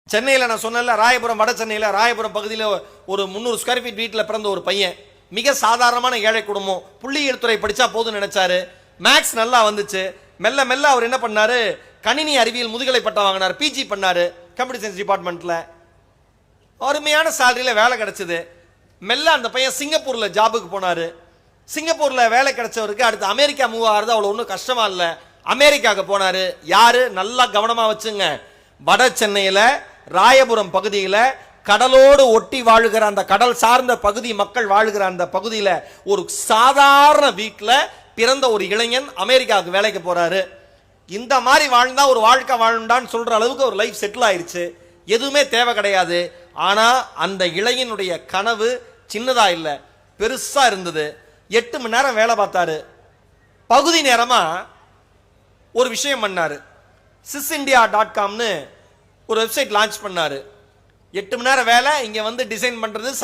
சென்னையில் நான் சொன்னல, ராயபுரம் வட சென்னையில் ராயபுரம் பகுதியில் ஒரு 300 ஸ்கொயர் ஃபீட் வீட்டில் பிறந்த ஒரு பையன், மிக சாதாரணமான ஏழை குடும்பம். புள்ளியியல் துறை படித்தா போதும்னு நினைச்சாரு. மேக்ஸ் நல்லா வந்துச்சு. மெல்ல மெல்ல அவர் என்ன பண்ணாரு, கணினி அறிவியல் முதுகலை பட்டம் வாங்கினார், பிஜி பண்ணாரு கம்ப்யூட்டர் சயின்ஸ் டிபார்ட்மெண்ட்டில். அருமையான சேலரியில் வேலை கிடைச்சது. மெல்ல அந்த பையன் சிங்கப்பூரில் ஜாபுக்கு போனார். சிங்கப்பூரில் வேலை கிடைச்சவருக்கு அடுத்து அமெரிக்கா மூவ் ஆகிறது அவ்வளோ ஒன்றும் கஷ்டமா இல்லை. அமெரிக்காவுக்கு போனார். யாரு, நல்லா கவனமாக வச்சுங்க, வட சென்னையில் ராயபுரம் பகுதியில் கடலோடு ஒட்டி வாழுகிற அந்த கடல் சார்ந்த பகுதி மக்கள் வாழுகிற அந்த பகுதியில் ஒரு சாதாரண வீட்டில் பிறந்த ஒரு இளைஞன் அமெரிக்காவுக்கு வேலைக்கு போறாரு. இந்த மாதிரி வாழ்ந்தா ஒரு வாழ்க்கை வாழண்டான்னு சொல்ற அளவுக்கு ஒரு லைஃப் செட்டில் ஆயிடுச்சு. எதுவுமே தேவை கிடையாது. ஆனா அந்த இளைஞனுடைய கனவு சின்னதா இல்லை, பெருசா இருந்தது. 8 மணி நேரம் வேலை பார்த்தாரு. பகுதி நேரமா ஒரு விஷயம் பண்ணாரு. sisindia.comனு ஒரு வெப்சைட் லான்ச் பண்ணாரு. 8 மணி நேரம் வேலை, இங்க வந்து டிசைன் பண்றது